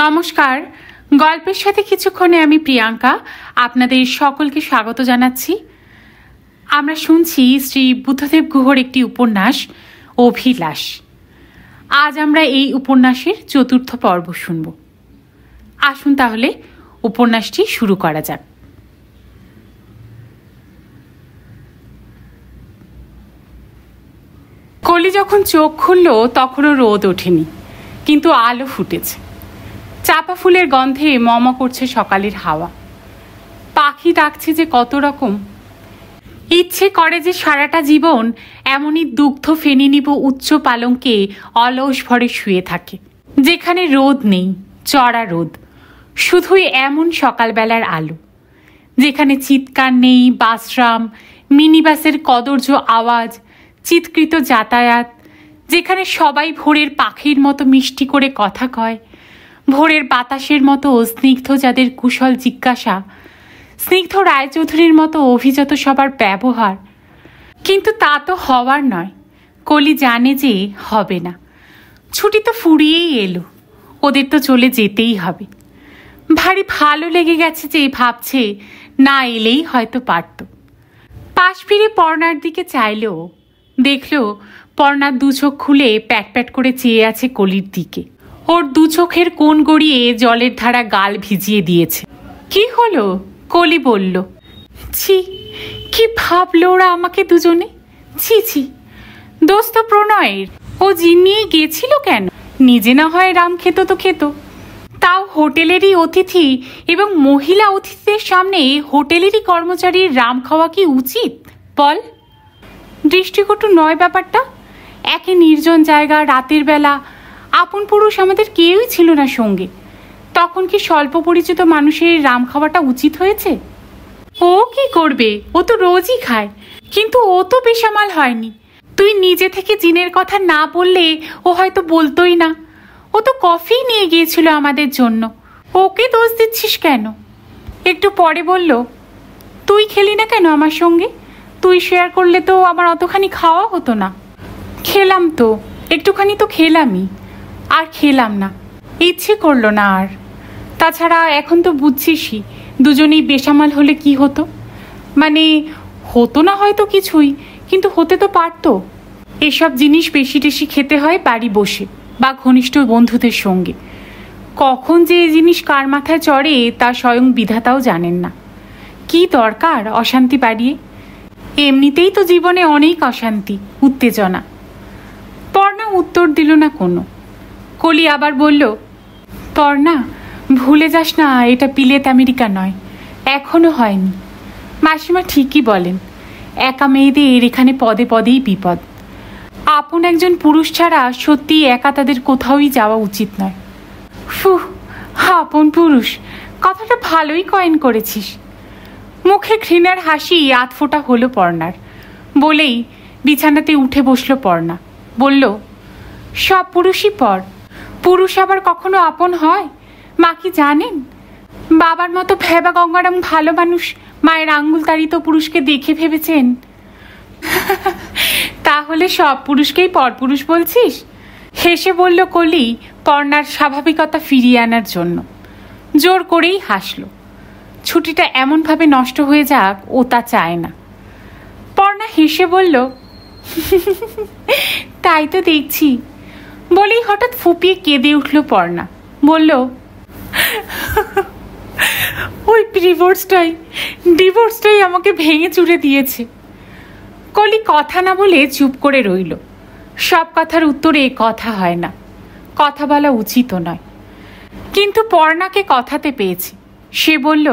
নমস্কার। গল্পের সাথে কিছুক্ষণে আমি প্রিয়াঙ্কা আপনাদের সকলকে স্বাগত জানাচ্ছি। আমরা শুনছি শ্রী বুদ্ধদেব গুহর একটি উপন্যাস অভিলাষ। আজ আমরা এই উপন্যাসের চতুর্থ পর্ব শুনব। আসুন তাহলে উপন্যাসটি শুরু করা যাক। কলি যখন চোখ খুলল তখনও রোদ ওঠেনি, কিন্তু আলো ফুটেছে। চাপা ফুলের গন্ধে মম করছে সকালের হাওয়া। পাখি ডাকছে যে কত রকম। ইচ্ছে করে যে সারাটা জীবন এমনই দুগ্ধ ফেনে নিব উচ্চ পালঙ্কে অলস ভরে শুয়ে থাকে, যেখানে রোদ নেই, চড়া রোদ, শুধুই এমন সকালবেলার আলো, যেখানে চিৎকার নেই, বাসরাম মিনিবাসের কদর্য আওয়াজ, চিৎকৃত যাতায়াত, যেখানে সবাই ভোরের পাখির মতো মিষ্টি করে কথা কয়, ভোরের বাতাসের মতো স্নিগ্ধ যাদের কুশল জিজ্ঞাসা, স্নিগ্ধ রায়চৌধুরীর মতো অভিজাত সবার ব্যবহার। কিন্তু তা তো হওয়ার নয়। কলি জানে যে হবে না। ছুটি তো ফুরিয়েই এলো, ওদের তো চলে যেতেই হবে। ভারী ভালো লেগে গেছে যে ভাবছে না এলেই হয়তো পারত। পাশ ফিরে পর্ণার দিকে চাইলেও দেখল পর্ণা দু চোখ খুলে প্যাট প্যাট করে চেয়ে আছে কলির দিকে। ওর দু চোখের কোণ গড়িয়ে জলের ধারা গাল ভিজিয়ে দিয়েছে। কি হলো? কলি বলল। ছি, কি ভাবলো ওরা আমাকে দুজনে। ছি ছি, দোষ তো প্রণয়ের। ও জিন নিয়ে গিয়েছিল কেন? নিজে না হয় রাম খেত তো খেত, তাও হোটেলেরই অতিথি এবং মহিলা অতিথিদের সামনে হোটেলেরই কর্মচারীর রাম খাওয়া কি উচিত বল? দৃষ্টিকটু নয় ব্যাপারটা? একে নির্জন জায়গা, রাতের বেলা, আপন পুরুষ আমাদের কেউই ছিল না সঙ্গে। তখন কি স্বল্প পরিচিত মানুষের রাম খাওয়াটা উচিত হয়েছে? ও কি করবে? ও তো রোজই খায়, কিন্তু ও তো বেসামাল হয়নি। তুই নিজে থেকে জিনের কথা না বললে ও হয়তো বলতোই না। ও তো কফি নিয়ে গিয়েছিল আমাদের জন্য, ওকে দোষ দিচ্ছিস কেন? একটু পরে বলল, তুই খেলি না কেন আমার সঙ্গে? তুই শেয়ার করলে তো আমার অতখানি খাওয়া হতো না। খেলাম তো, একটুখানি তো খেলামই, আর খেলাম না, ইচ্ছে করলো না আর। তাছাড়া এখন তো বুঝছিসই দুজনেই বেসামাল হলে কি হতো। মানে হতো না হয়তো কিছুই, কিন্তু হতে তো পারতো। এসব জিনিস বেশি টেশি খেতে হয় বাড়ি বসে বা ঘনিষ্ঠ বন্ধুদের সঙ্গে। কখন যে এই জিনিস কার মাথায় চড়ে তা স্বয়ং বিধাতাও জানেন না। কি দরকার অশান্তি বাড়িয়ে? এমনিতেই তো জীবনে অনেক অশান্তি, উত্তেজনা। পর্ণা উত্তর দিল না কোনো। কলি আবার বলল, পর্ণা, ভুলে যাস না এটা বিলেত আমেরিকা নয়, এখনো হয়নি। মাসিমা ঠিকই বলেন, একা মেয়েদের এখানে পদে পদেই বিপদ। আপন একজন পুরুষ ছাড়া সত্যি একা তাদের কোথাওই যাওয়া উচিত নয়। ফুহ, আপন পুরুষ কথাটা ভালোই কয়েন করেছিস। মুখে ঘৃণার হাসি আধফোঁটা হলো পর্ণার। বলেই বিছানাতে উঠে বসলো পর্ণা। বলল, সব পুরুষই পর। পুরুষ আবার কখনো আপন হয়? মা কি জানেন? বাবার মতো ভেবা গঙ্গারাম ভালো মানুষ মায়ের আঙ্গুল তাড়িত পুরুষকে দেখে ভেবেছেন। তাহলে সব পুরুষকেই পরপুরুষ বলছিস? হেসে বলল কলি পর্ণার স্বাভাবিকতা ফিরিয়ে আনার জন্য। জোর করেই হাসল। ছুটিটা এমনভাবে নষ্ট হয়ে যাক ও তা চায় না। পর্ণা হেসে বলল, তাই তো দেখছি। বলেই হঠাৎ ফুপিয়ে কেঁদে উঠল পর্ণা। বলল, ওই ডিভোর্সটাই আমাকে ভেঙে চুরে দিয়েছে। কলি কথা না বলে চুপ করে রইল। সব কথার উত্তরে কথা হয় না, কথা বলা উচিত নয়। কিন্তু পর্ণাকে কথাতে পেয়েছে। সে বলল,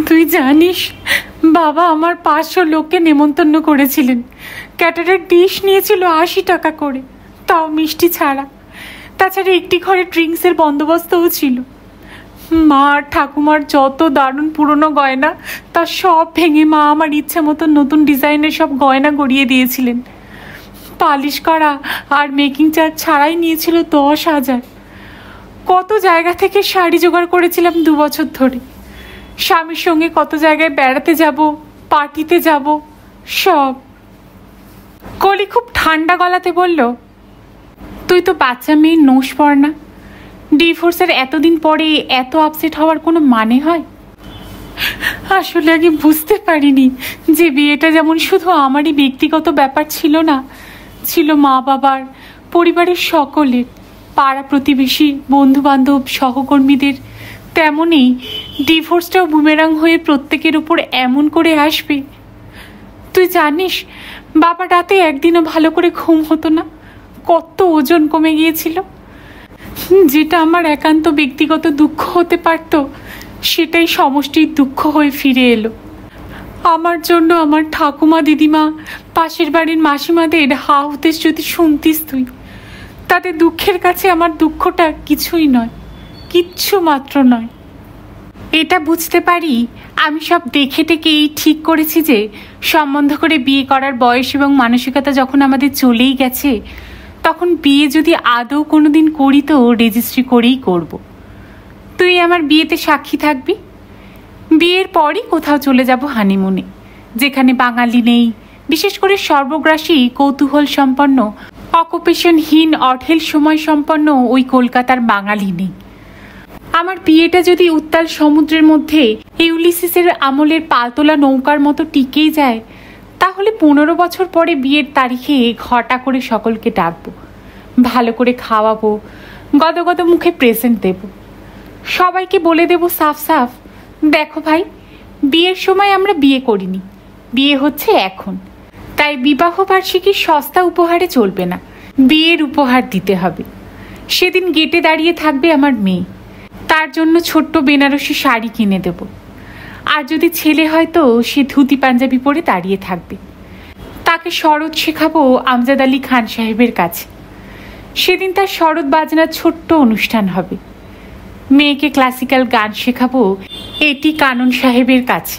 তুই জানিস বাবা আমার 500 লোককে নেমন্তন্ন করেছিলেন। ক্যাটারের ডিশ নিয়েছিল 80 টাকা করে, তাও মিষ্টি ছাড়া। তাছাড়া একটি ঘরে ড্রিঙ্কসের বন্দোবস্তও ছিল। মা আর ঠাকুমার যত দারুণ পুরনো গয়না তা সব ভেঙে মা আমার ইচ্ছে মতো নতুন ডিজাইনের সব গয়না গড়িয়ে দিয়েছিলেন। পালিশ করা আর মেকিং চার্জ ছাড়াই নিয়েছিল 10,000। কত জায়গা থেকে শাড়ি জোগাড় করেছিলাম 2 বছর ধরে। স্বামীর সঙ্গে কত জায়গায় বেড়াতে যাব, পার্টিতে যাব, সব। কলি খুব ঠান্ডা গলাতে বলল, তুই তো বাচ্চা মেয়ের নোষ পড় না, ডিভোর্সের এতদিন পরে এত আপসেট হওয়ার কোনো মানে হয়? আসলে আগে বুঝতে পারিনি যে বিয়েটা যেমন শুধু আমারই ব্যক্তিগত ব্যাপার ছিল না, ছিল মা বাবার, পরিবারের সকলের, পাড়া প্রতিবেশী, বন্ধুবান্ধব, সহকর্মীদের। তেমনই ডিভোর্সটাও বুমেরাং হয়ে প্রত্যেকের উপর এমন করে আসবে। তুই জানিস বাবা রাতে একদিনও ভালো করে ঘুম হতো না, কত ওজন কমে গিয়েছিল। যেটা আমার একান্ত ব্যক্তিগত দুঃখ হতে পারত সেটাই সমষ্টির দুঃখ হয়ে ফিরে এলো। আমার জন্য আমার ঠাকুমা, দিদিমা, পাশের বাড়ির মাসিমাদের হা হতে যদি শুনতিস তুই, তাদের দুঃখের কাছে আমার দুঃখটা কিছুই নয়, কিচ্ছু মাত্র নয়। এটা বুঝতে পারি আমি সব দেখে টেকেই ঠিক করেছি যে সম্বন্ধ করে বিয়ে করার বয়স এবং মানসিকতা যখন আমাদের চলেই গেছে, তখন বিয়ে যদি আদৌ কোনোদিন করি তো রেজিস্ট্রি করেই করব। তুই আমার বিয়েতে সাক্ষী থাকবি। বিয়ের পরই কোথাও চলে যাব হানিমুনে, যেখানে বাঙালি নেই, বিশেষ করে সর্বগ্রাসী, কৌতূহল সম্পন্ন, অকুপেশনহীন, অঢেল সময় সম্পন্ন ওই কলকাতার বাঙালি নেই। আমার বিয়েটা যদি উত্তাল সমুদ্রের মধ্যে ইউলিসিসের আমলের পালতোলা নৌকার মতো টিকেই যায়, তাহলে 15 বছর পরে বিয়ের তারিখে ঘটা করে সকলকে ডাকবো, ভালো করে খাওয়াবো, গদগদ মুখে প্রেজেন্ট দেব, সবাইকে বলে দেব সাফ সাফ, দেখো ভাই, বিয়ের সময় আমরা বিয়ে করিনি, বিয়ে হচ্ছে এখন, তাই বিবাহ বার্ষিকীর সস্তা উপহারে চলবে না, বিয়ের উপহার দিতে হবে। সেদিন গেটে দাঁড়িয়ে থাকবে আমার মেয়ে, তার জন্য ছোট্ট বেনারসি শাড়ি কিনে দেব। আর যদি ছেলে হয় তো সে ধুতি পাঞ্জাবি পরে দাঁড়িয়ে থাকবে। তাকে শরৎ শেখাবো আমজাদ আলী খান সাহেবের কাছে। সেদিন তার শরৎ বাজনার ছোট্ট অনুষ্ঠান হবে। মেয়েকে ক্লাসিক্যাল গান শেখাবো এটি কানন সাহেবের কাছে।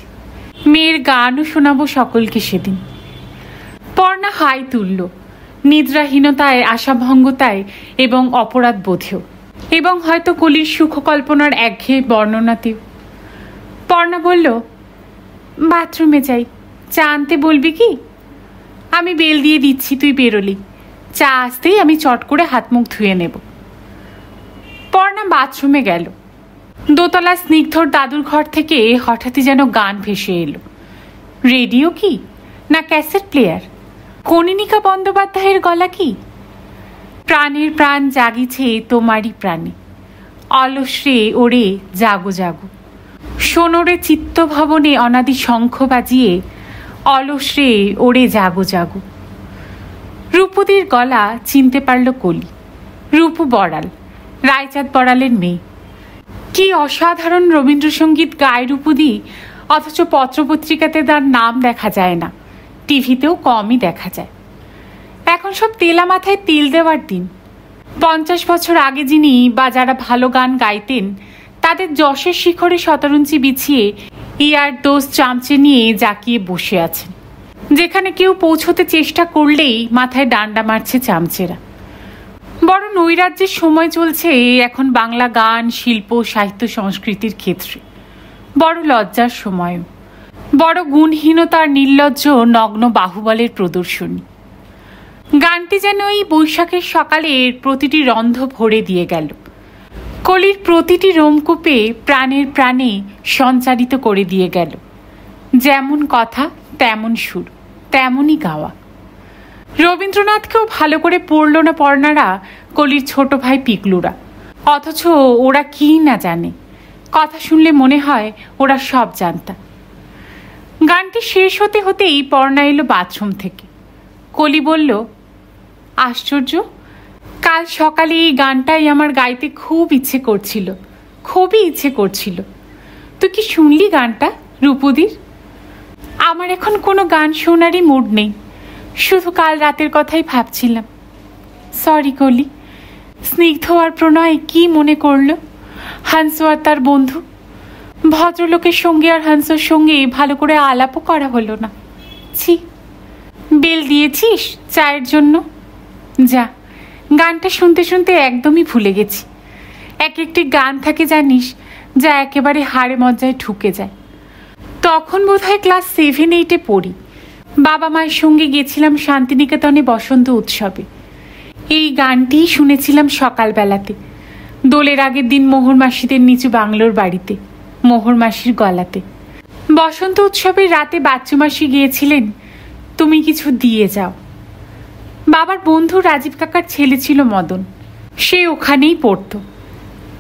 মেয়ের গানও শোনাবো সকলকে সেদিন। পর্ণা হাই তুলল, নিদ্রাহীনতায়, আশাভঙ্গতায় এবং অপরাধ বোধেও, এবং হয়তো কলির সুখ কল্পনার একঘেয়ে বর্ণনাতেও। পর্ণা বলল, বাথরুমে যাই, চা আনতে বলবি কি? আমি বেল দিয়ে দিচ্ছি, তুই বেরোলি। চা আসতেই আমি চট করে হাত মুখ ধুয়ে নেব। পর্ণা বাথরুমে গেল। দোতলা স্নিগ্ধর দাদুর ঘর থেকে হঠাৎই যেন গান ভেসে এলো। রেডিও কি না ক্যাসেট প্লেয়ার? কনিনিকা বন্দ্যোপাধ্যায়ের গলা কি? প্রাণের প্রাণ জাগিছে তোমারই প্রাণে, অলসরে ওরে জাগো জাগো, সোনরে চিত্ত ভবনে অনাদি শঙ্খ বাজিয়ে, অলসরে ওরে জাগো জাগো। রূপদির গলা চিনতে পারল কলি। রূপু বড়াল, রায়চাঁদ বড়ালের মেয়ে। কি অসাধারণ রবীন্দ্রসঙ্গীত গায় রূপদি, অথচ পত্রপত্রিকাতে তার নাম দেখা যায় না, টিভিতেও কমই দেখা যায়। এখন সব তেলা মাথায় তেল দেওয়ার দিন। 50 বছর আগে যিনি বা যারা ভালো গান গাইতেন, তাদের যশের শিখরে শতরঞ্চি বিছিয়ে ইয়ার দোষ চামচে নিয়ে জাকিয়ে বসে আছেন, যেখানে কেউ পৌঁছতে চেষ্টা করলেই মাথায় ডান্ডা মারছে চামচেরা। বড় নৈরাজ্যের সময় চলছে এখন বাংলা গান, শিল্প, সাহিত্য, সংস্কৃতির ক্ষেত্রে। বড় লজ্জার সময়ও, বড় গুণহীনতার নির্লজ্জ নগ্ন বাহুবলের প্রদর্শনী। গানটি যেন এই বৈশাখের সকালের প্রতিটি রন্ধ ভরে দিয়ে গেল, কলির প্রতিটি রোমকূপে প্রাণের প্রাণে সঞ্চারিত করে দিয়ে গেল। যেমন কথা তেমন সুর, তেমনই গাওয়া। রবীন্দ্রনাথকেও ভালো করে পড়ল না পর্ণারা, কলির ছোট ভাই পিকলুরা, অথচ ওরা কি না জানে। কথা শুনলে মনে হয় ওরা সব জানতা। গানটি শেষ হতে হতেই পর্ণা এলো বাথরুম থেকে। কলি বলল, আশ্চর্য, কাল সকালে এই গানটাই আমার গাইতে খুব ইচ্ছে করছিল, খুবই ইচ্ছে করছিল। তুই কি শুনলি গানটা রূপদির? আমার এখন কোনো গান শোনারই মুড নেই, শুধু কাল রাতের কথাই ভাবছিলাম। সরি কলি। স্নিগ্ধ আর প্রণয় কি মনে করলো? হানসু আর তার বন্ধু, ভদ্রলোকের সঙ্গে আর হানসুর সঙ্গে ভালো করে আলাপও করা হলো না। ছি। বেল দিয়েছিস চায়ের জন্য? যা, গানটা শুনতে শুনতে একদমই ভুলে গেছি। এক একটি গান থাকে জানিস, যা একেবারে হাড়ে মজ্জায় ঢুকে যায়। তখন বোধহয় ক্লাস 7-8-এ পড়ি। বাবা মায়ের সঙ্গে গেছিলাম শান্তিনিকেতনে বসন্ত উৎসবে। এই গানটিই শুনেছিলাম সকালবেলাতে। দোলের আগের দিন মোহর মাসিদের নিচু বাংলোর বাড়িতে, মোহর মাসির গলাতে। বসন্ত উৎসবের রাতে বাচ্চু মাসি গিয়েছিলেন তুমি কিছু দিয়ে যাও। বাবার বন্ধু রাজীব কাকার ছেলে ছিল মদন, সে ওখানেই পড়তো।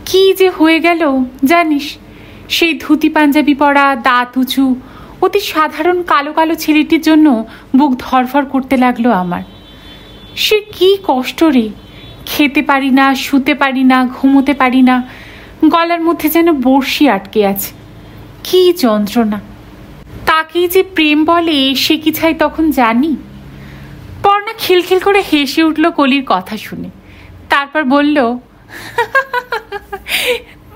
কি যে হয়ে গেল জানিস, সেই ধুতি পাঞ্জাবি পরা, দাঁত উঁচু, অতি সাধারণ কালো কালো ছেলেটির জন্য বুক ধরফর করতে লাগলো আমার। সে কি কষ্ট রে, খেতে পারি না, শুতে পারি না, ঘুমোতে পারি না, গলার মধ্যে যেন বড়শি আটকে আছে, কি যন্ত্রণা। তাকেই যে প্রেম বলে সে কি চাই তখন জানি। পর্ণা খিলখিল করে হেসে উঠল কলির কথা শুনে, তারপর বলল,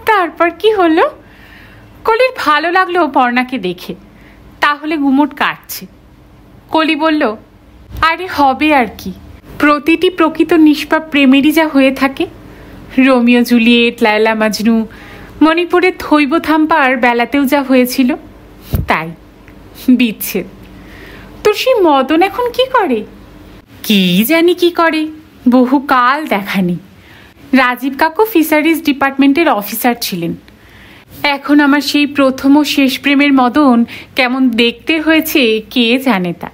তারপর কি হলো? কলির ভালো লাগলো পর্ণাকে দেখে, তাহলে গুমোট কাটছে। কলি বলল, আরে হবে আর কি, প্রতিটি প্রকৃত নিষ্পাপ প্রেমেরই যা হয়ে থাকে। রোমিও জুলিয়েট, লায়লা মাজনু, মণিপুরের থৈব থাম্পার বেলাতেও যা হয়েছিল তাই, বিচ্ছেদ। তোর সেই মদন এখন কি করে? কি জানি কি করে, বহুকাল দেখানি। রাজীব কাকু ফিশারিজ ডিপার্টমেন্টের অফিসার ছিলেন। এখন আমার সেই প্রথম ও শেষ প্রেমের মদন কেমন দেখতে হয়েছে কে জানে তা।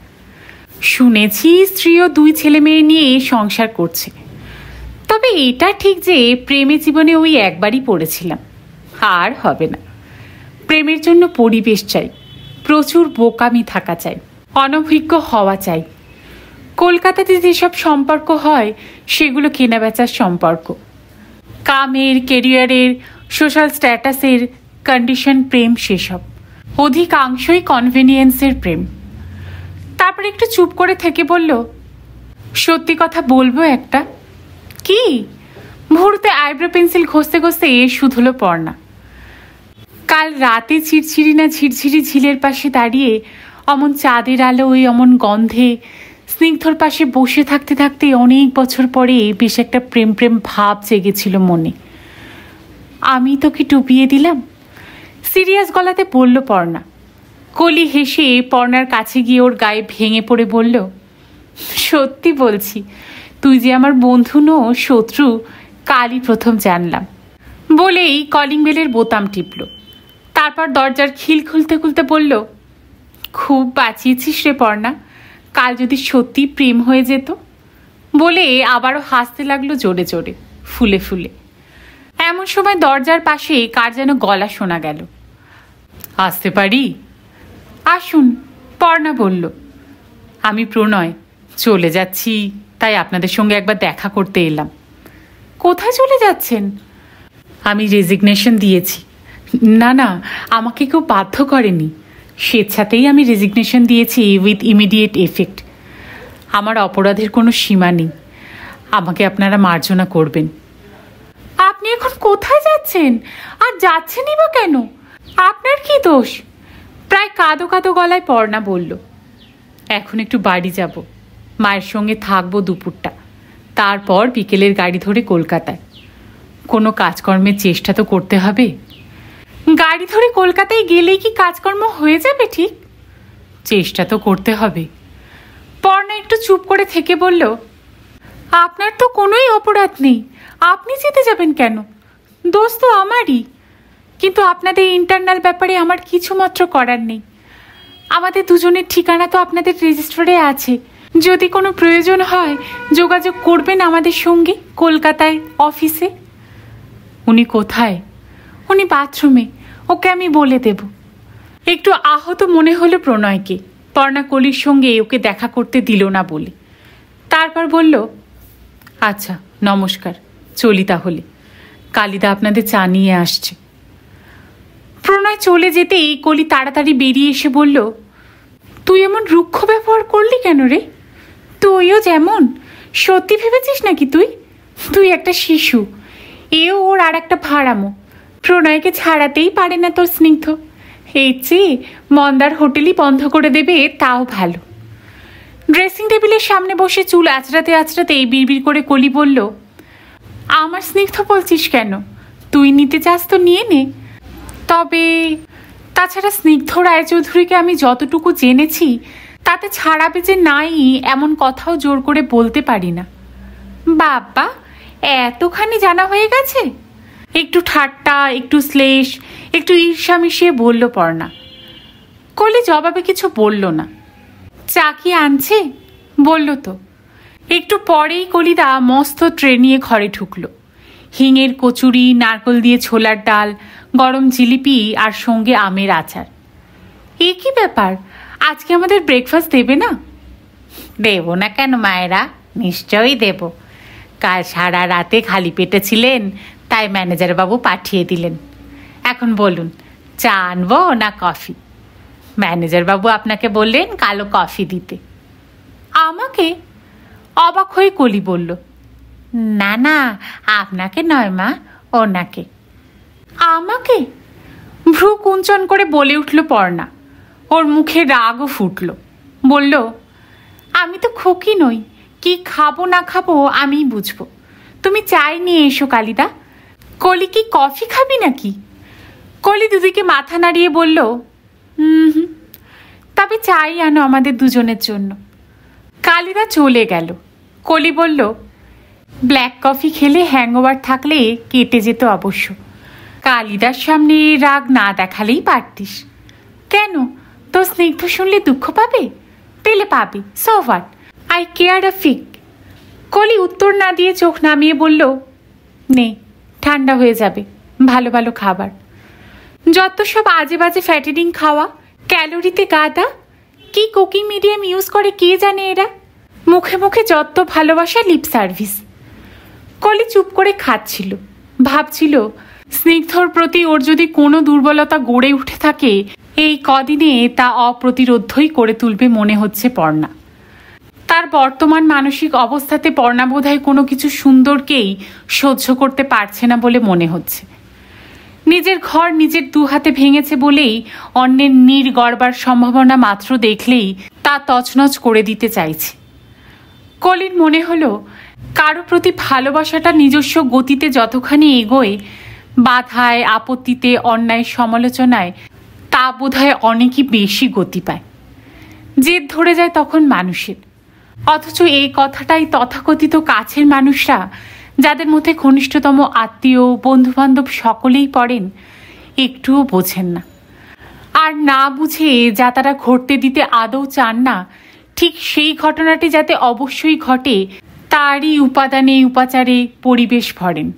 শুনেছি স্ত্রী ও 2 ছেলে মেয়ে নিয়ে সংসার করছে। তবে এটা ঠিক যে প্রেমে জীবনে ওই একবারই পড়েছিলাম, আর হবে না। প্রেমের জন্য পরিবেশ চাই, প্রচুর বোকামি থাকা চাই, অনভিজ্ঞ হওয়া চাই। কলকাতাতে যেসব সম্পর্ক হয় সেগুলো কেনাবেচার সম্পর্ক, কামের, কেরিয়ারের, সোশ্যাল স্ট্যাটাসের কন্ডিশন প্রেম, সেসব অধিকাংশই কনভেনিয়েন্সের প্রেম। তারপর একটু চুপ করে থেকে বলল, সত্যি কথা বলবো একটা? কি? ভোরতে আইব্রো পেন্সিল ঘষতে ঘষতে শুধুলো পর্ণা। কাল রাতে ছিড়ছিড়ি না ঝিরঝিরি ঝিলের পাশে দাঁড়িয়ে অমন চাঁদের আলো, ওই অমন গন্ধে স্নিগ্ধর পাশে বসে থাকতে থাকতে অনেক বছর পরে বেশ একটা প্রেম প্রেম ভাব জেগেছিল মনে। আমি তোকে টুপিয়ে দিলাম, সিরিয়াস গলাতে বলল পর্ণা। কলি হেসে পর্ণার কাছে গিয়ে ওর গায়ে ভেঙে পড়ে বলল, সত্যি বলছি, তুই যে আমার বন্ধু নো, শত্রু, কালই প্রথম জানলাম। বলেই কলিং বেলের বোতাম টিপল। তারপর দরজার খিল খুলতে খুলতে বলল, খুব বাঁচিয়েছিস রে পর্ণা, কাল যদি সত্যি প্রেম হয়ে যেত। বলে আবারও হাসতে লাগলো জোরে জোরে, ফুলে ফুলে। এমন সময় দরজার পাশে কার যেন গলা শোনা গেল। আসতে পারি? আসুন, পর্ণা বলল। আমি প্রণয়, চলে যাচ্ছি, তাই আপনাদের সঙ্গে একবার দেখা করতে এলাম। কোথায় চলে যাচ্ছেন? আমি রেজিগনেশন দিয়েছি। না না, আমাকে কেউ বাধ্য করেনি, স্বেচ্ছাতেই আমি রেজিগনেশন দিয়েছি উইথ ইমিডিয়েট এফেক্ট। আমার অপরাধের কোনো সীমা নেই, আমাকে আপনারা মার্জনা করবেন। আপনি এখন কোথায় যাচ্ছেন, আর যাচ্ছেনই বা কেন? আপনার কি দোষ? প্রায় কাঁদো কাঁদো গলায় পর্ণা বলল, এখন একটু বাড়ি যাব, মায়ের সঙ্গে থাকবো দুপুরটা, তারপর বিকেলের গাড়ি ধরে কলকাতায়। কোনো কাজকর্মের চেষ্টা তো করতে হবে। গাড়ি ধরে কলকাতায় গেলেই কি কাজকর্ম হয়ে যাবে? ঠিক, চেষ্টা তো করতে হবে। পর্ণা একটু চুপ করে থেকে বলল, আপনার তো কোনোই অপরাধ নেই, আপনি যেতে যাবেন কেন? দোষ তো আমারই। কিন্তু আপনাদের ইন্টারনাল ব্যাপারে আমার কিছু মাত্র করার নেই। আমাদের দুজনের ঠিকানা তো আপনাদের রেজিস্টারে আছে, যদি কোনো প্রয়োজন হয় যোগাযোগ করবেন আমাদের সঙ্গে কলকাতায় অফিসে। উনি কোথায়? উনি বাথরুমে, ওকে আমি বলে দেব। একটু আহত মনে হলো প্রণয়কে, পর্ণা কলির সঙ্গে ওকে দেখা করতে দিল না বলে। তারপর বলল, আচ্ছা নমস্কার, চলি তাহলে, কালিদা আপনাদের চা নিয়ে আসছে। প্রণয় চলে যেতেই কলি তাড়াতাড়ি বেরিয়ে এসে বলল, তুই এমন রুক্ষ ব্যবহার করলি কেন রে? তুইও যেমন, সত্যি ভেবেছিস নাকি তুই? তুই একটা শিশু, এও ওর আর একটা ভাড়ামো। প্রণয়কে ছাড়াতেই পারে না তোর স্নিগ্ধ। এর চেয়ে মন্দার হোটেলই বন্ধ করে দেবে, তাও ভালো। ড্রেসিং টেবিলের সামনে বসে চুল আঁচড়াতে আঁচড়াতেই বিড়বিড় করে কলি বলল, আমার স্নিগ্ধ বলছিস কেন? তুই নিতে চাস তো নিয়ে নে। তবে তাছাড়া স্নিগ্ধ রায়চৌধুরীকে আমি যতটুকু জেনেছি তাতে ছাড়াবে যে নাই এমন কথাও জোর করে বলতে পারি না। বাবা, এতখানি জানা হয়ে গেছে? একটু ঠাট্টা, একটু শ্লেষ, একটু ঈর্ষা মিশিয়ে বলল পর্ণা। কলি জবাবে কিছু বলল না। চা কি আনছে বলল তো। একটু পরেই কলিদা মস্ত ট্রে নিয়ে ঘরে ঢুকলো। হিঙের কচুরি, নারকল দিয়ে ছোলার ডাল, গরম জিলিপি আর সঙ্গে আমের আচার। এ কি ব্যাপার, আজকে আমাদের ব্রেকফাস্ট দেবে না? দেব না কেন মায়েরা, নিশ্চয়ই দেব। কাল সারা রাতে খালি পেটে ছিলেন, তাই ম্যানেজার বাবু পাঠিয়ে দিলেন। এখন বলুন, চা আনবো না কফি? ম্যানেজার বাবু আপনাকে বললেন কালো কফি দিতে। আমাকে? অবাক হয়ে কলি বলল। না না, আপনাকে নয় মা, ওনাকে। আমাকে? ভ্রু কুঞ্চন করে বলে উঠল পর্ণা। ওর মুখে রাগও ফুটল। বলল, আমি তো খুকি নই, কি খাবো না খাবো আমিই বুঝবো। তুমি চাই নিয়ে এসো কালিদা। কলি কি কফি খাবি নাকি? কলি দুদিকে মাথা নাড়িয়ে বলল, তবে চাই আনো আমাদের দুজনের জন্য। কালিদা চলে গেল। কলি বলল, ব্ল্যাক কফি খেলে হ্যাংওভার থাকলে কেটে যেত অবশ্য। কালিদার সামনে রাগ না দেখালেই পারতিস। কেন, তোর স্নিগ্ধ শুনলে দুঃখ পাবে? পেলে পাবে, so what, eye care a fig. কলি উত্তর না দিয়ে চোখ নামিয়ে বলল, নে, ঠান্ডা হয়ে যাবে, ভালো ভালো খাবার। যত সব আজে বাজে ফ্যাটেনিং খাওয়া, ক্যালোরিতে গাদা, কি কুকিং মিডিয়াম ইউজ করে কে জানে এরা। মুখে মুখে যত ভালোবাসা, লিপ সার্ভিস। কলি চুপ করে খাচ্ছিল, ভাবছিল স্নিগ্ধর প্রতি ওর যদি কোনো দুর্বলতা গড়ে উঠে থাকে, এই কদিনে তা অপ্রতিরোধ্যই করে তুলবে মনে হচ্ছে পর্ণা। তার বর্তমান মানসিক অবস্থাতে পর্ণা বোধহয় কোনো কিছু সুন্দরকেই সহ্য করতে পারছে না বলে মনে হচ্ছে। নিজের ঘর নিজের দু হাতে ভেঙেছে বলেই অন্যের নীড় গড়বার সম্ভাবনা মাত্র দেখলেই তা তছনছ করে দিতে চাইছে। কলির মনে হলো, কারো প্রতি ভালোবাসাটা নিজস্ব গতিতে যতখানি এগোয়, বাধায়, আপত্তিতে, অন্যায় সমালোচনায় তা বোধহয় অনেকই বেশি গতি পায়। জেদ ধরে যায় তখন মানুষের। অথচ এই কথাটাই তথাকথিত কাছের মানুষরা, যাদের মধ্যে ঘনিষ্ঠতম আত্মীয়, বন্ধুবান্ধব সকলেই পড়েন, একটুও বোঝেন না। আর না বুঝে যা তারা ঘটতে দিতে আদৌ চান না, ঠিক সেই ঘটনাটি যাতে অবশ্যই ঘটে তারই উপাদানে উপাচারে পরিবেশ ভরেন।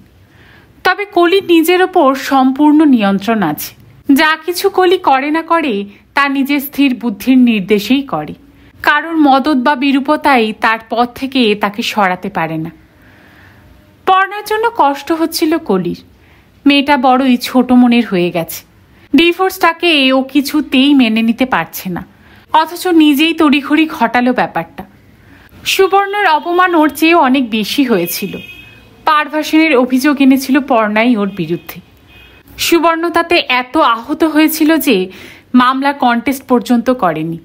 তবে কলির নিজের ওপর সম্পূর্ণ নিয়ন্ত্রণ আছে। যা কিছু কলি করে না করে তা নিজের স্থির বুদ্ধির নির্দেশেই করে। কারোর মদত বা বিরূপতাই তার পথ থেকে তাকে সরাতে পারে না। পর্ণার জন্য কষ্ট হচ্ছিল কলির। মেয়েটা বড়ই ছোট মনের হয়ে গেছে। ডিভোর্সটাকে ও কিছুতেই মেনে নিতে পারছে না, অথচ নিজেই তড়িঘড়ি ঘটালো ব্যাপারটা। সুবর্ণের অপমান ওর চেয়ে অনেক বেশি হয়েছিল। পারভাসনের অভিযোগ এনেছিল পর্ণাই ওর বিরুদ্ধে। সুবর্ণ তাতে এত আহত হয়েছিল যে মামলা কন্টেস্ট পর্যন্ত করেনি।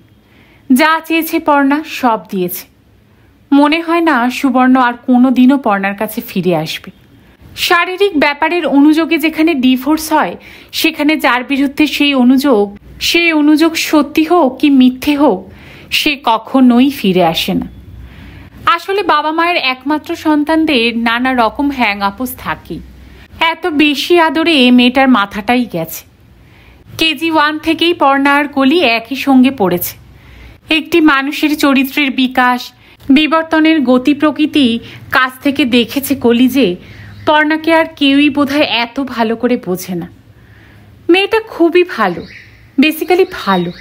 যা চেয়েছে পর্ণা সব দিয়েছে। মনে হয় না সুবর্ণ আর কোনো দিনও পর্ণার কাছে ফিরে আসবে। শারীরিক ব্যাপারের অনুযোগে যেখানে ডিভোর্স হয়, সেখানে যার বিরুদ্ধে সেই অনুযোগ সত্যি হোক কি মিথ্যে হোক, সে কখনোই ফিরে আসে না। আসলে বাবা মায়ের একমাত্র সন্তানদের নানা রকম হ্যাং আপোস থাকেই। এত বেশি আদরে মেয়েটার মাথাটাই গেছে। কেজি 1 থেকেই পর্ণা আর কলি একই সঙ্গে পড়েছে। একটি মানুষের চরিত্রের বিকাশ, বিবর্তনের গতি প্রকৃতি কাছ থেকে দেখেছে কলি যে পর্ণাকে আর কেউই বোধহয় এত ভালো করে বোঝে না। মেয়েটা খুবই ভালো, বেসিক্যালি ভালো।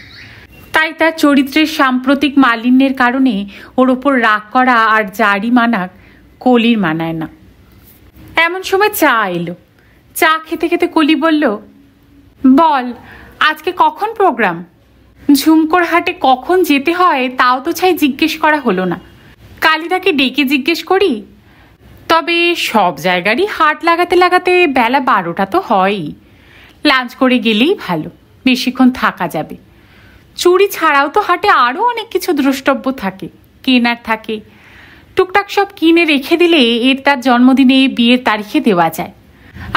তাই তার চরিত্রের সাম্প্রতিক মালিন্যের কারণে ওর ওপর রাগ করা আর জারি মানাক কলির মানায় না। এমন সময় চা এলো। চা খেতে খেতে কলি বলল, বল আজকে কখন প্রোগ্রাম? ঝুমকোর হাটে কখন যেতে হয় তাও তো চাই জিজ্ঞেস করা হলো না। কালিদাকে ডেকে জিজ্ঞেস করি। তবে সব জায়গারই হাট লাগাতে লাগাতে বেলা 12টা তো হয়ই। লাঞ্চ করে গেলেই ভালো, বেশিক্ষণ থাকা যাবে। চুড়ি ছাড়াও তো হাটে আরও অনেক কিছু দ্রষ্টব্য থাকে, কেনার থাকে। টুকটাক সব কিনে রেখে দিলে এর তার জন্মদিনে, বিয়ের তারিখে দেওয়া যায়।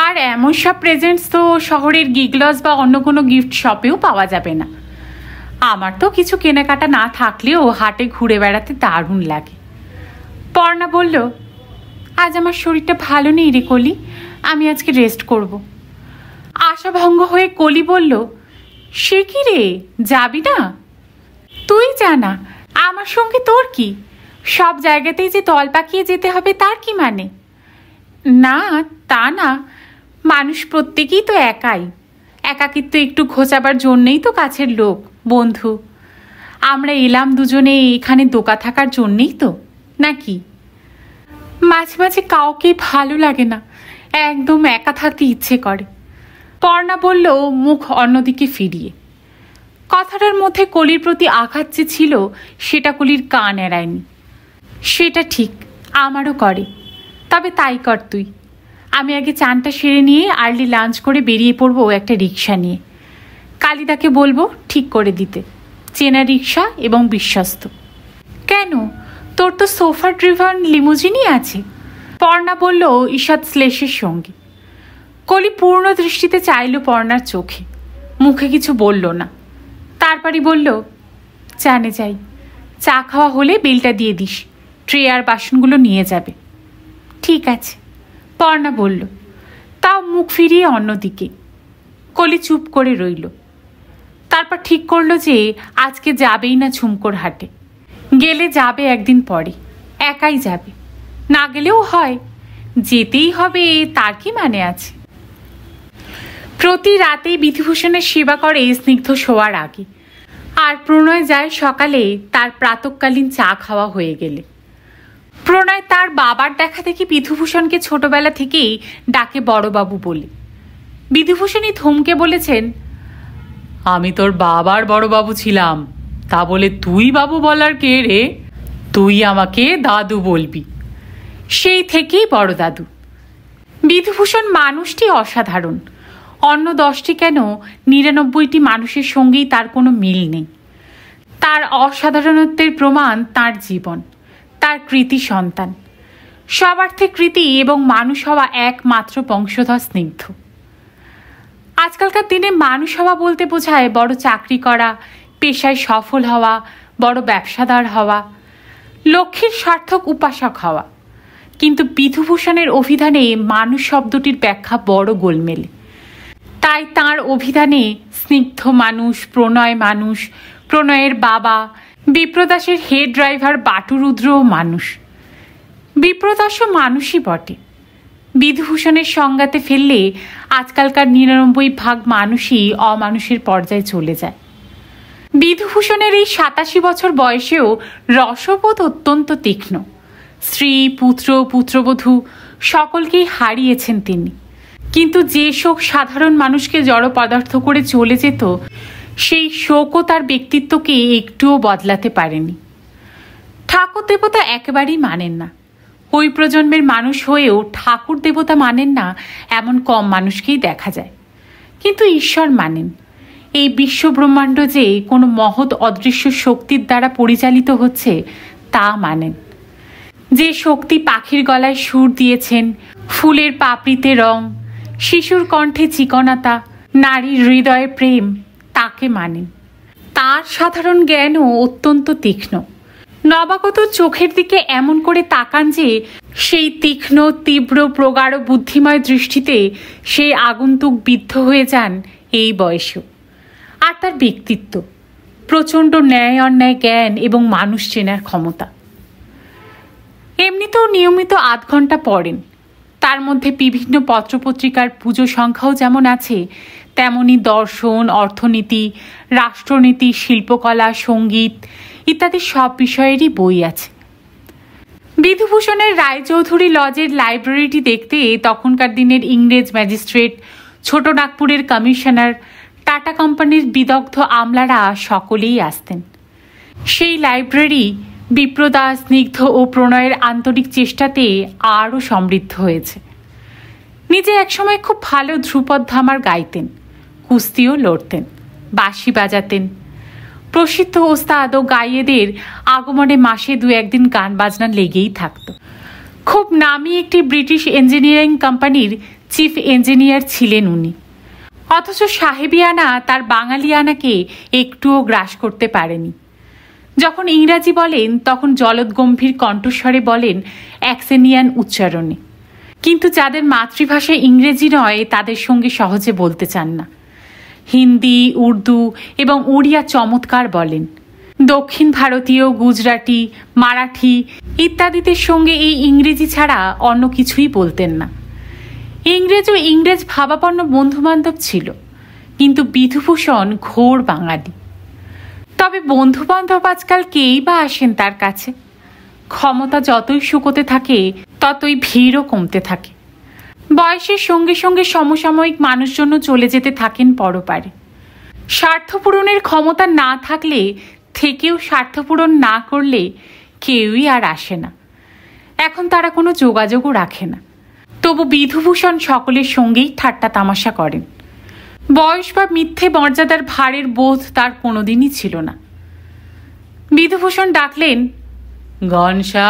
আর এমন সব প্রেজেন্টস তো শহরের গিগলস বা অন্য কোনো গিফট শপেও পাওয়া যাবে না। আমার তো কিছু কেনাকাটা না থাকলেও হাটে ঘুরে বেড়াতে দারুণ লাগে। পর্ণা বলল, আজ আমার শরীরটা ভালো নেই রে কলি, আমি আজকে রেস্ট করব। আশাভঙ্গ হয়ে কলি বলল, সে কি রে, যাবি না? তুই জানা, আমার সঙ্গে তোর কি? সব জায়গাতেই যে তল পাকিয়ে যেতে হবে তার কি মানে? না তা না, মানুষ প্রত্যেকেই তো একাই। একাকিত্ব একটু ঘোচাবার জন্যেই তো কাছের লোক, বন্ধু। আমরা এলাম দুজনে এখানে দোকা থাকার জন্যেই তো, নাকি? মাঝে মাঝে কাউকে ভালো লাগে না, একদম একা থাকতে ইচ্ছে করে, পর্ণা বলল মুখ অন্যদিকে ফিরিয়ে। কথাটার মধ্যে কলির প্রতি আঘাত যে ছিল সেটা কলির কান এড়ায়নি। সেটা ঠিক, আমারও করে, তবে তাই কর তুই। আমি আগে চানটা সেরে নিয়ে আর্লি লাঞ্চ করে বেরিয়ে পড়বো একটা রিক্সা নিয়ে। কালিদাকে বলবো ঠিক করে দিতে, চেনা রিক্সা এবং বিশ্বস্ত। কেন, তোর তো সোফা ড্রিভান লিমুজিনই আছে, পর্ণা বলল ঈষৎ শ্লেষের সঙ্গে। কলি পূর্ণ দৃষ্টিতে চাইল পর্ণার চোখে, মুখে কিছু বলল না। তারপরই বলল, চানে যাই, চা খাওয়া হলে বিলটা দিয়ে দিস, ট্রে আর বাসনগুলো নিয়ে যাবে। ঠিক আছে, পর্ণা বলল, তাও মুখ ফিরিয়ে অন্যদিকে। কলি চুপ করে রইল। তারপর ঠিক করলো যে আজকে যাবেই না ঝুমকোর হাটে। গেলে যাবে একদিন পরে, একাই যাবে। না গেলেও হয়, যেতেই হবে তার কি মানে আছে? প্রতি রাতেই বিধিভূষণের সেবা করে স্নিগ্ধ শোয়ার আগে, আর প্রণয় যায় সকালে তার প্রাতঃকালীন চা খাওয়া হয়ে গেলে। প্রণয় তার বাবার দেখা দেখি বিধুভূষণকে ছোটবেলা থেকেই ডাকে বড়বাবু বলে। বিধুভূষণই ধমকে বলেছেন, আমি তোর বাবার বড়বাবু ছিলাম, তা বলে তুই বাবু বলার কে রে? তুই আমাকে দাদু বলবি। সেই থেকেই বড় দাদু। বিধুভূষণ মানুষটি অসাধারণ, অন্য 10টি কেন 99টি মানুষের সঙ্গেই তার কোনো মিল নেই। তার অসাধারণত্বের প্রমাণ তার জীবন, তার কৃতি সন্তান, সবার্থে কৃতি এবং মানুষ হওয়া একমাত্র বংশধর স্নিগ্ধ। আজকালকার দিনে মানুষ হওয়া বলতে বোঝায় বড় চাকরি করা, পেশায় সফল হওয়া, বড় ব্যবসাদার হওয়া, লক্ষ্মীর সার্থক উপাসক হওয়া। কিন্তু বিধুভূষণের অভিধানে মানুষ শব্দটির ব্যাখ্যা বড় গোলমেলে। তাই তাঁর অভিধানে স্নিগ্ধ মানুষ, প্রণয় মানুষ, প্রণয়ের বাবা, বিপ্রদাসের হেড ড্রাইভার বাটুরুদ্রও মানুষ। বিপ্রদাসও মানুষই বটে। বিধুভূষণের সংজ্ঞাতে ফেললে আজকালকার 99% মানুষই অমানুষের পর্যায়ে চলে যায়। বিধুভূষণের এই 87 বছর বয়সেও রসবোধ অত্যন্ত তীক্ষ্ণ। স্ত্রী, পুত্র, পুত্রবধূ সকলকেই হারিয়েছেন তিনি। কিন্তু যে শোক সাধারণ মানুষকে জড় পদার্থ করে চলে যেত, সেই শোকও তার ব্যক্তিত্বকে একটুও বদলাতে পারেনি। ঠাকুর দেবতা একেবারেই মানেন না। ওই প্রজন্মের মানুষ হয়েও ঠাকুর দেবতা মানেন না এমন কম মানুষকেই দেখা যায়। কিন্তু ঈশ্বর মানেন। এই বিশ্বব্রহ্মাণ্ড যে কোনো মহৎ অদৃশ্য শক্তির দ্বারা পরিচালিত হচ্ছে তা মানেন। যে শক্তি পাখির গলায় সুর দিয়েছেন, ফুলের পাপড়িতে রং, শিশুর কণ্ঠে চিকনতা, নারীর হৃদয়ে প্রেম, তাকে মানেন। তার সাধারণ জ্ঞানও অত্যন্ত তীক্ষ্ণ। নবাগত চোখের দিকে এমন করে তাকান যে সেই তীক্ষ্ণ, তীব্র, প্রগাঢ় বুদ্ধিময় দৃষ্টিতে সেই আগন্তুক বিদ্ধ হয়ে যান এই বয়সেও। আর তার ব্যক্তিত্ব, প্রচণ্ড ন্যায় অন্যায় জ্ঞান এবং মানুষ চেনার ক্ষমতা। এমনিতেও নিয়মিত 8 ঘন্টা পড়েন। তার মধ্যে বিভিন্ন পত্রপত্রিকার পুজো সংখ্যাও যেমন আছে, তেমনি দর্শন, অর্থনীতি, রাষ্ট্রনীতি, শিল্পকলা, সঙ্গীত ইত্যাদি সব বিষয়েরই বই আছে। বিধুভূষণের রায়চৌধুরী লজের লাইব্রেরিটি দেখতে তখনকার দিনের ইংরেজ ম্যাজিস্ট্রেট, ছোট নাগপুরের কমিশনার, টাটা কোম্পানির বিদগ্ধ আমলারা সকলেই আসতেন। সেই লাইব্রেরি বিপ্রদাস, স্নিগ্ধ ও প্রণয়ের আন্তরিক চেষ্টাতে আরও সমৃদ্ধ হয়েছে। নিজে একসময় খুব ভালো ধ্রুপদ ধামার গাইতেন, কুস্তিও লড়তেন, বাঁশি বাজাতেন। প্রসিদ্ধ ওস্তাদ ও গাইয়েদের আগমনে মাসে 2-1 দিন গান বাজনা লেগেই থাকত। খুব নামি একটি ব্রিটিশ ইঞ্জিনিয়ারিং কোম্পানির চিফ ইঞ্জিনিয়ার ছিলেন উনি। অথচ সাহেবিয়ানা তার বাঙালিয়ানাকে একটুও গ্রাস করতে পারেনি। যখন ইংরাজি বলেন তখন জলদগম্ভীর কণ্ঠস্বরে বলেন অ্যাক্সেনিয়ান উচ্চারণে। কিন্তু যাদের মাতৃভাষা ইংরেজি নয় তাদের সঙ্গে সহজে বলতে চান না। হিন্দি, উর্দু এবং ওড়িয়া চমৎকার বলেন। দক্ষিণ ভারতীয়, গুজরাটি, মারাঠি ইত্যাদিদের সঙ্গে এই ইংরেজি ছাড়া অন্য কিছুই বলতেন না। ইংরেজ ও ইংরেজ ভাবাপন্ন বন্ধুবান্ধব ছিল, কিন্তু বিধুভূষণ ঘোর বাঙালি। তবে বন্ধুবান্ধব আজকাল কেই বা আসেন তার কাছে। ক্ষমতা যতই শুকোতে থাকে ততই ভিড়ও কমতে থাকে। বয়সের সঙ্গে সঙ্গে সমসাময়িক মানুষজন চলে যেতে থাকেন পরপারে। স্বার্থপূরণের ক্ষমতা না থাকলে থেকেও স্বার্থপূরণ না করলে কেউই আর আসে না। এখন তারা কোনো যোগাযোগও রাখে না। তবু বিধুভূষণ সকলের সঙ্গেই ঠাট্টা তামাশা করেন। বয়স বা মিথ্যে মর্যাদার ভারের বোধ তার কোনোদিনই ছিল না। বিধুভূষণ ডাকলেন, গনসা।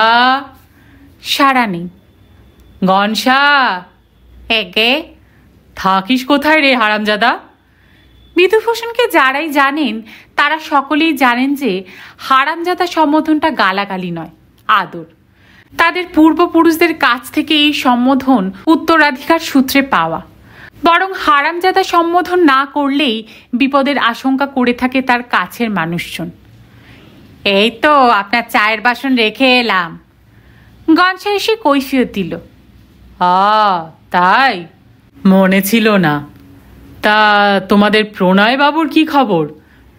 সাড়া নেই। গনসা, একে থাকিস কোথায় রে হারামজাদা? বিধুভূষণকে যারাই জানেন তারা সকলেই জানেন যে হারামজাদা সম্বোধনটা গালাগালি নয়, আদর। তাদের পূর্বপুরুষদের কাছ থেকে এই সম্বোধন উত্তরাধিকার সূত্রে পাওয়া। বরং হারামজাদা সম্বোধন না করলেই বিপদের আশঙ্কা করে থাকে তার কাছের মানুষজন। এই তো আপনার চায়ের বাসন রেখে এলাম। গনসা এসে কৈফিয়ত দিল। তাই? মনে ছিল না। তা তোমাদের প্রণয় বাবুর কি খবর?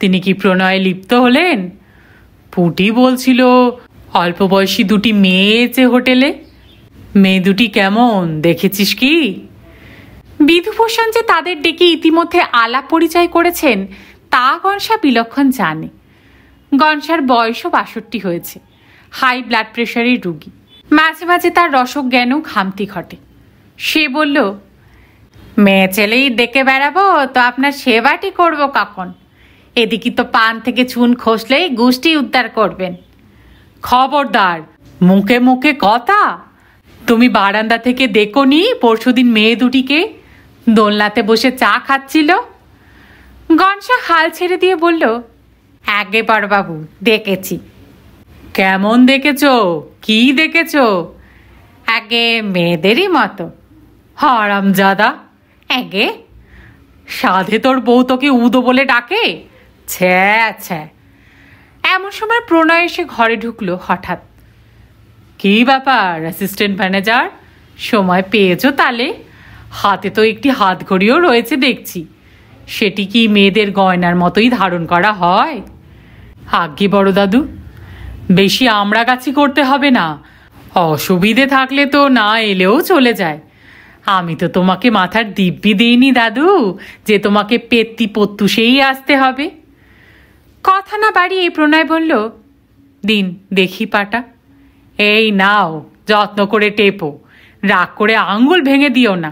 তিনি কি প্রণয়ে লিপ্ত হলেন? পুটি বলছিল অল্প বয়সী দুটি মেয়ে এসে হোটেলে। মেয়ে দুটি কেমন, দেখেছিস কি? বিধুভূষণ যে তাদের ডেকে ইতিমধ্যে আলাপ পরিচয় করেছেন তা গনসা বিলক্ষণ জানে। গনসার বয়সও 62 হয়েছে, হাই ব্লাড প্রেশারের রুগী। মাঝে মাঝে তার রসজ্ঞানও খামতি ঘটে। সে বলল, মেয়ে ছেলেই ডেকে বেড়াবো তো আপনার সেবাটি করবো কখন? এদিকে তো পান থেকে চুন খসলেই গুষ্টি উদ্ধার করবেন। খবরদার, মুখে মুখে কথা। তুমি বারান্দা থেকে দেখোনি পরশুদিন মেয়ে দুটিকে দোলনাতে বসে চা খাচ্ছিল? গনসা হাল ছেড়ে দিয়ে বলল, আগে বড়বাবু, দেখেছি। কেমন দেখেছ? কি দেখেছ? আগে মেয়েদেরই মতো। হারামজাদা, আগে সাধে তোর বউ তোকে উদো বলে ডাকে? ছ্যা ছ্যা। এমন সময় প্রণয় এসে ঘরে ঢুকলো হঠাৎ। কি ব্যাপার অ্যাসিস্ট্যান্ট ম্যানেজার, সময় পেয়েছো তালে? হাতে তো একটি হাত ঘড়িও রয়েছে দেখছি। সেটি কি মেয়েদের গয়নার মতোই ধারণ করা হয়? আজ্ঞে বড় দাদু, বেশি আমড়াগাছি করতে হবে না। অসুবিধে থাকলে তো না এলেও চলে যায়। আমি তো তোমাকে মাথার দিব্যি দিইনি দাদু যে তোমাকে পেত্তি পত্তুষেই আসতে হবে। কথা না বাড়িয়ে প্রণয় বলল, দিন দেখি পাটা। এই নাও, যত্ন করে টেপো, রাগ করে আঙ্গুল ভেঙে দিও না।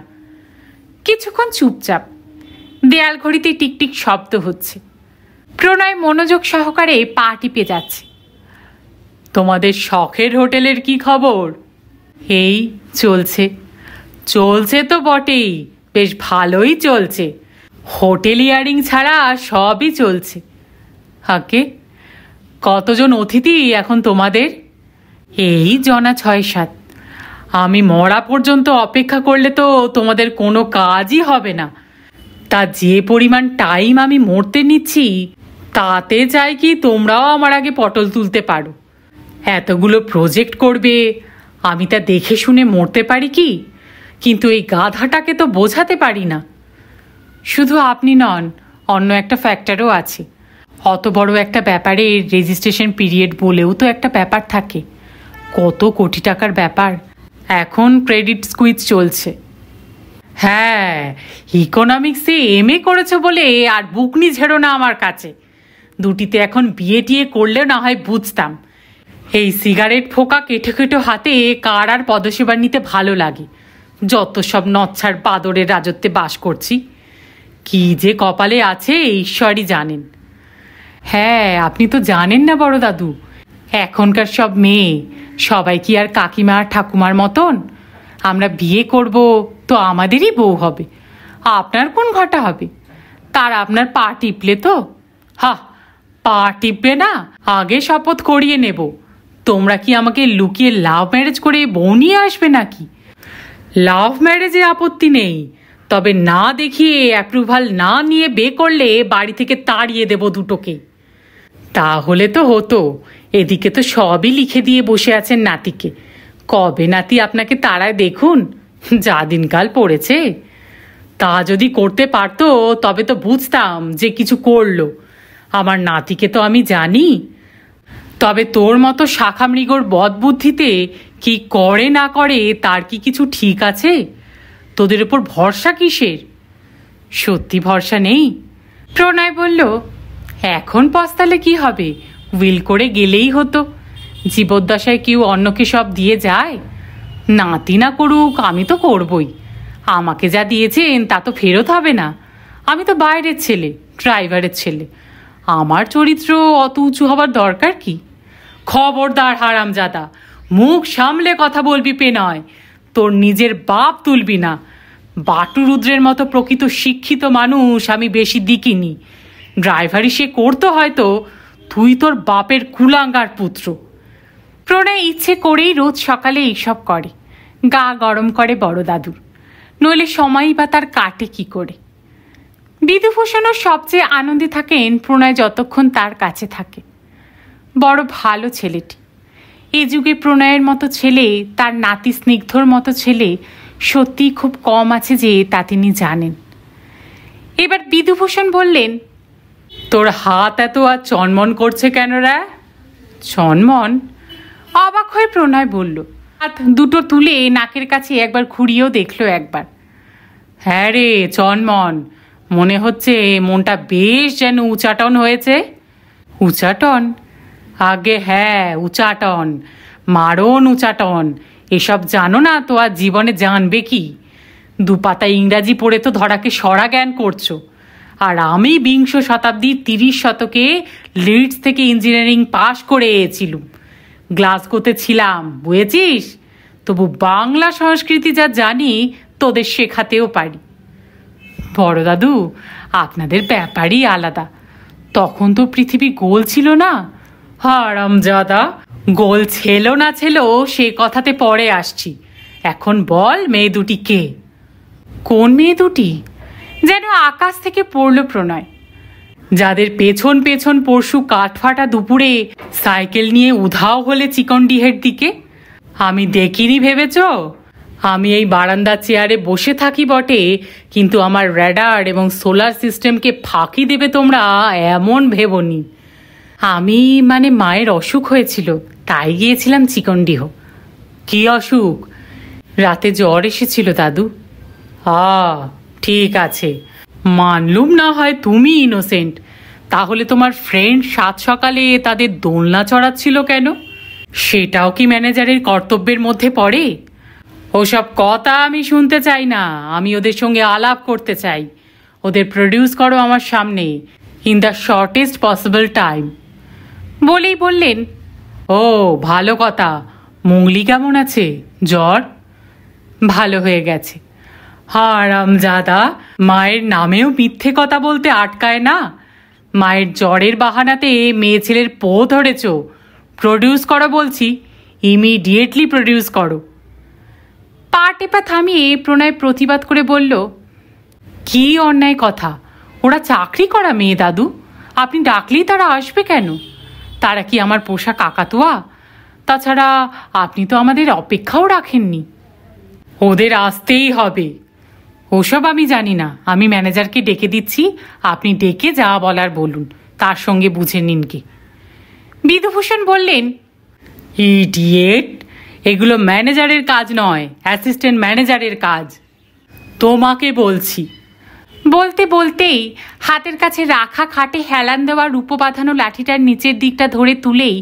কিছুক্ষণ চুপচাপ। দেয়াল ঘড়িতে টিকটিক শব্দ হচ্ছে। প্রণয় মনোযোগ সহকারে পা টিপে যাচ্ছে। তোমাদের শখের হোটেলের কি খবর? এই চলছে। চলছে তো বটেই, বেশ ভালোই চলছে। হোটেলিয়ারিং ছাড়া সবই চলছে। আগে কতজন অতিথি এখন তোমাদের? এই জনা 6-7। আমি মরা পর্যন্ত অপেক্ষা করলে তো তোমাদের কোনো কাজই হবে না। তা যে পরিমাণ টাইম আমি মরতে নিচ্ছি তাতে চাই কি তোমরাও আমার আগে পটল তুলতে পারো। এতগুলো প্রজেক্ট করবে, আমি তা দেখে শুনে মরতে পারি কি? কিন্তু এই গাধাটাকে তো বোঝাতে পারি না। শুধু আপনি নন, অন্য একটা ফ্যাক্টরও আছে। অত বড় একটা ব্যাপারে রেজিস্ট্রেশন পিরিয়ড বলেও তো একটা ব্যাপার থাকে। কত কোটি টাকার ব্যাপার। এখন ক্রেডিট স্কুইজ চলছে। হ্যাঁ, ইকোনমিক্সে MA করেছো বলে আর বুকনি ঝেড়ো না আমার কাছে। দুটিতে এখন বিয়ে টিয়ে করলে না হয় বুঝতাম। এই সিগারেট ফোকা কেটো কেটো হাতে কার আর পদসেবা নিতে ভালো লাগে? যত সব নচ্ছার বাদরের রাজত্বে বাস করছি। কি যে কপালে আছে ঈশ্বরই জানেন। হ্যাঁ, আপনি তো জানেন না বড় দাদু, এখনকার সব মেয়ে সবাই কি আর কাকিমা আর ঠাকুমার মতন? আমরা বিয়ে করব তো আমাদেরই বউ হবে। আপনার কোন ঘটা হবে? তার আপনার পা টিপলে তো? পা টিপবে না? আগে শপথ করিয়ে নেব। তোমরা কি আমাকে লুকিয়ে লাভ ম্যারেজ করে বউ নিয়ে আসবে নাকি? লাভ ম্যারেজে আপত্তি নেই, তবে না দেখিয়ে অ্যাপ্রুভাল না নিয়ে বিয়ে করলে বাড়ি থেকে তাড়িয়ে দেব দুটোকে। তাহলে তো হতো, এদিকে তো সবই লিখে দিয়ে বসে আছেন নাতিকে। কবে নাতি আপনাকে তাড়ায় দেখুন, যা দিনকাল পড়েছে। তা যদি করতে পারতো তবে তো বুঝতাম যে কিছু করলো। আমার নাতিকে তো আমি জানি। তবে তোর মতো শাখামৃগর বদবুদ্ধিতে কি করে না করে তার কি কিছু ঠিক আছে? তোদের ওপর ভরসা কিসের? সত্যি ভরসা নেই? প্রণয় বলল, এখন পস্তালে কি হবে, উইল করে গেলেই হতো। জীবদ্দশায় কেউ অন্যকে সব দিয়ে যায়? নাতি না করুক, আমি তো করবই। আমাকে যা দিয়েছেন তা তো ফেরত হবে না। আমি তো বাইরের ছেলে, ড্রাইভারের ছেলে। আমার চরিত্র অত উঁচু হবার দরকার কি? খবরদার হারামজাদা, মুখ সামলে কথা বলবি নয়। তোর নিজের বাপ তুলবি না। বাটুরুদ্রের মতো প্রকৃত শিক্ষিত মানুষ আমি বেশি দিকিনি। ড্রাইভারি সে করতো হয়তো, তুই তোর বাপের কুলাঙ্গার পুত্র। প্রণয় ইচ্ছে করেই রোজ সকালে এইসব করে, গা গরম করে বড় দাদুর। নইলে সময়ই বা তার কাটে কি করে? বিধুভূষণও সবচেয়ে আনন্দে থাকেন প্রণয় যতক্ষণ তার কাছে থাকে। বড় ভালো ছেলেটি। এ যুগে প্রণয়ের মতো ছেলে, তার নাতি স্নিগ্ধর মতো ছেলে সত্যিই খুব কম আছে যে তা তিনি জানেন। এবার বিধুভূষণ বললেন, তোর হাত এত আর চনমন করছে কেন রে? চনমন? অবাক হয়ে প্রণয় বলল। হাত দুটো তুলে নাকের কাছে একবার ঘুরিয়েও দেখলো একবার। হ্যাঁ রে, চনমন। মনে হচ্ছে মনটা বেশ যেন উচাটন হয়েছে। উচাটন? আগে হ্যাঁ, উচাটন, মারণ উচাটন। এসব জানো না তো আর জীবনে জানবে কি? দুপাতা ইংরাজি পড়ে তো ধরাকে সরা জ্ঞান করছো। আর আমি বিংশ শতাব্দীর 30 শতকে লিডস থেকে ইঞ্জিনিয়ারিং পাশ করে এসেছিলুম। গ্লাসগোতে ছিলাম, বুঝেছিস? তবু বাংলা সংস্কৃতি যা জানি তোদের শেখাতেও পারি। বড় দাদু, আপনাদের ব্যাপারই আলাদা। তখন তো পৃথিবী গোল ছিল না। হারামজাদা, গোল ছিল না ছিল সে কথাতে পরে আসছি। এখন বল, মেয়ে দুটি কে? কোন মেয়ে দুটি? যেন আকাশ থেকে পড়ল প্রণয়। যাদের পেছন পেছন পরশু কাঠফাটা দুপুরে সাইকেল নিয়ে উধাও হলে চিকনডিহের দিকে। আমি দেখিনি ভেবেছ? আমি এই বারান্দার চেয়ারে বসে থাকি বটে, কিন্তু আমার র্যাডার এবং সোলার সিস্টেমকে ফাঁকি দেবে তোমরা এমন ভেবনি। আমি মায়ের অসুখ হয়েছিল, তাই গিয়েছিলাম চিকনডিহ। কি অসুখ? রাতে জ্বর এসেছিল দাদু। ঠিক আছে, মানলুম না হয় তুমি ইনোসেন্ট। তাহলে তোমার ফ্রেন্ড সাত সকালে তাদের দোলনা চড়াচ্ছিল কেন? সেটাও কি ম্যানেজারের কর্তব্যের মধ্যে পড়ে? ওসব কথা আমি শুনতে চাই না। আমি ওদের সঙ্গে আলাপ করতে চাই। ওদের প্রডিউস করো আমার সামনে, in the shortest possible time. বলেই বললেন, ও ভালো কথা। মুঙ্গলি কেমন আছে? জ্বর ভালো হয়ে গেছে। হারামজাদা, মায়ের নামেও মিথ্যে কথা বলতে আটকায় না। মায়ের জ্বরের বাহানাতে মেয়ে ছেলের পো ধরেছ। প্রডিউস করো বলছি, ইমিডিয়েটলি প্রডিউস করো। পা টেপা থামিয়ে প্রণয় প্রতিবাদ করে বলল, কি অন্যায় কথা! ওরা চাকরি করা মেয়ে দাদু, আপনি ডাকলেই তারা আসবে কেন? তারা কি আমার পোষা কাকাতুয়া? তাছাড়া আপনি তো আমাদের অপেক্ষাও রাখেননি। ওদের আসতেই হবে। ওসব আমি জানি না। আমি ম্যানেজারকে ডেকে দিচ্ছি, আপনি ডেকে যা বলার বলুন, তার সঙ্গে বুঝে নিন কি। বিধুভূষণ বললেন, ইডিয়েট, এগুলো ম্যানেজারের কাজ নয়, অ্যাসিস্ট্যান্ট ম্যানেজারের কাজ। তোমাকে বলছি। বলতে বলতেই হাতের কাছে রাখা খাটে হেলান দেওয়া রূপো বাঁধানো লাঠিটার নিচের দিকটা ধরে তুলেই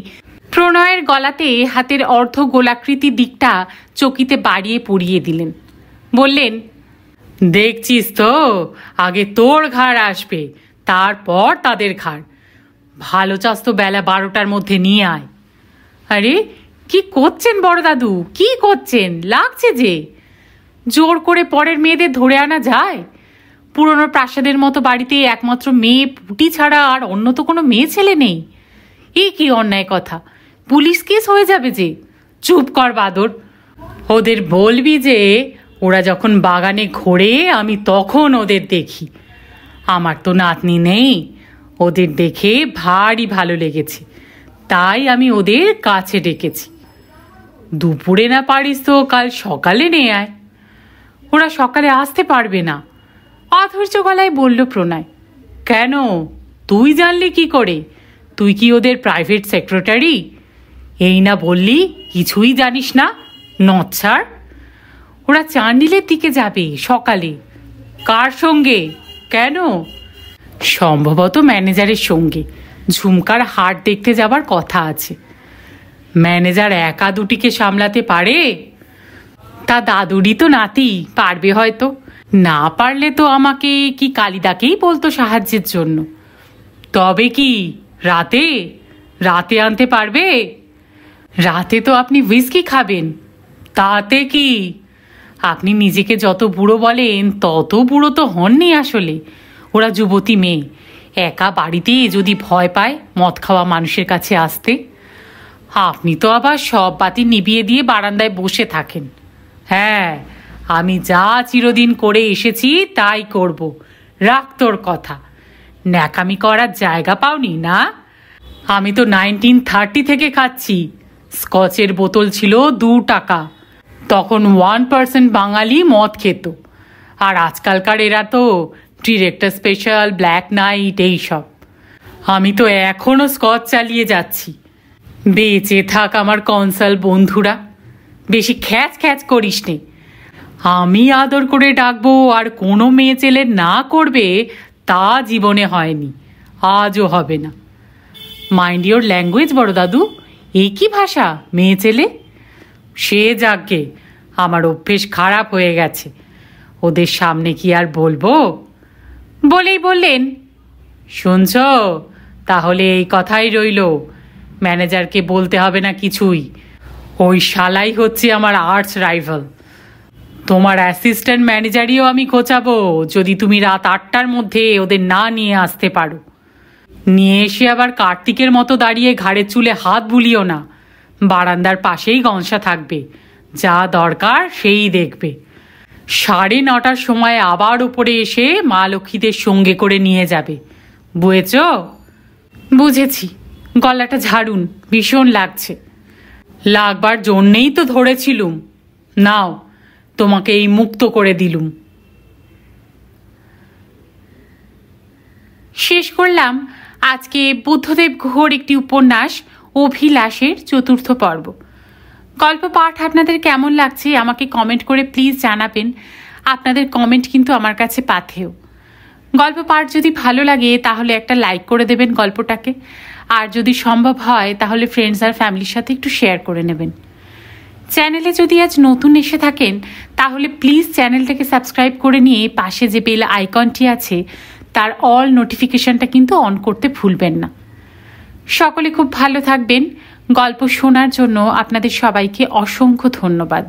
প্রণয়ের গলাতে হাতের অর্ধ গোলাকৃতি দিকটা চকিতে বাড়িয়ে পরিয়ে দিলেন। বললেন, দেখছিস তো, আগে তোর ঘাড় আসবে, তারপর তাদের ঘাড়। ভালো চাস তো বেলা 12টার মধ্যে নিয়ে আয়। আরে কি করছেন বড় দাদু, কি করছেন? লাগছে যে। জোর করে পরের মেয়েদের ধরে আনা যায়? পুরনো প্রাসাদের মতো বাড়িতে একমাত্র মেয়ে পুটি ছাড়া আর অন্য তো কোনো মেয়ে ছেলে নেই। এ কি অন্যায় কথা! পুলিশ কেস হয়ে যাবে যে। চুপ কর বাদর। ওদের বলবি যে ওরা যখন বাগানে ঘোরে আমি তখন ওদের দেখি। আমার তো নাতনি নেই, ওদের দেখে ভারী ভালো লেগেছে, তাই আমি ওদের কাছে ডেকেছি। দুপুরে না পারিস তো কাল সকালে নিয়ে আয়। ওরা সকালে আসতে পারবে না, অধৈর্য গলায় বলল প্রণয়। কেন, তুই জানলি কি করে? তুই কি ওদের প্রাইভেট সেক্রেটারি? এই না বললি কিছুই জানিস না, নচ্ছাড়। ওরা চান্ডিলের দিকে যাবে সকালে। কার সঙ্গে? কেন? সম্ভবত ম্যানেজারের সঙ্গে। ঝুমকার হাট দেখতে যাবার কথা আছে। ম্যানেজার একা দুটিকে সামলাতে পারে? তা দাদুরই তো নাতি, পারবে হয়তো। না পারলে তো আমাকে কি কালিদাকেই বলতো সাহায্যের জন্য। তবে কি রাতে রাতে আনতে পারবে? রাতে তো আপনি হুইস্কি খাবেন, তাতে কি? আপনি নিজেকে যত বুড়ো বলেন তত বুড়ো তো হননি আসলে। ওরা যুবতী মেয়ে, একা বাড়িতে যদি ভয় পায় মদ খাওয়া মানুষের কাছে আসতে। আপনি তো আবার সব বাতি নিভিয়ে দিয়ে বারান্দায় বসে থাকেন। হ্যাঁ, আমি যা চিরদিন করে এসেছি তাই করব। রাখ তোর কথা। ন্যাকামি করার জায়গা পাওনি না? আমি তো 1930 থেকে খাচ্ছি। স্কচের বোতল ছিল 2 টাকা, তখন 1% বাঙালি মদ খেত। আর আজকালকার এরা তো ডিরেক্টর স্পেশাল, ব্ল্যাক নাইট এইসব। আমি তো এখনো স্কচ চালিয়ে যাচ্ছি। বেঁচে থাক আমার কনসাল বন্ধুরা। বেশি খ্যাচ খ্যাচ করিস নে। আমি আদর করে ডাকবো আর কোনো মেয়ে ছেলে না করবে তা জীবনে হয়নি, আজও হবে না। মাইন্ড ইয়োর ল্যাঙ্গুয়েজ বড় দাদু। এই কি ভাষা, মেয়ে ছেলে? সে যাকে, আমার অভ্যেস খারাপ হয়ে গেছে। ওদের সামনে কি আর বলবো? বলেই বললেন, শুনছ, তাহলে এই কথাই রইল। ম্যানেজারকে বলতে হবে না কিছুই। ওই শালাই হচ্ছে আমার আর্টস রাইভাল। তোমার অ্যাসিস্ট্যান্ট ম্যানেজারিও আমি খোঁচাবো যদি তুমি রাত 8টার মধ্যে ওদের না নিয়ে আসতে পারো। নিয়ে এসে আবার কার্তিকের মতো দাঁড়িয়ে ঘাড়ের চুলে হাত বুলিও না। বারান্দার পাশেই গনসা থাকবে, যা দরকার সেই দেখবে। 9:30টার সময় আবার উপরে এসে মা লক্ষ্মীদের সঙ্গে করে নিয়ে যাবে, বুঝেছ? বুঝেছি। গলাটা ঝাড়ুন, ভীষণ লাগছে। লাগবার জন্যেই তো ধরেছিলুম। নাও, তোমাকে এই মুক্ত করে দিলুম। শেষ করলাম আজকে বুদ্ধদেব গুহর একটি উপন্যাস অভিলাষের 4র্থ পর্ব। গল্প পাঠ আপনাদের কেমন লাগছে আমাকে কমেন্ট করে প্লিজ জানাবেন। আপনাদের কমেন্ট কিন্তু আমার কাছে পাথেয়। গল্প পাঠ যদি ভালো লাগে তাহলে একটা লাইক করে দেবেন গল্পটাকে, আর যদি সম্ভব হয় তাহলে ফ্রেন্ডস আর ফ্যামিলির সাথে একটু শেয়ার করে নেবেন। চ্যানেলে যদি আজ নতুন এসে থাকেন তাহলে প্লিজ চ্যানেলটাকে সাবস্ক্রাইব করে নিয়ে পাশে যে বেল আইকনটি আছে তার অল নোটিফিকেশনটা কিন্তু অন করতে ভুলবেন না। সকলে খুব ভালো থাকবেন। গল্প শোনার জন্য আপনাদের সবাইকে অসংখ্য ধন্যবাদ।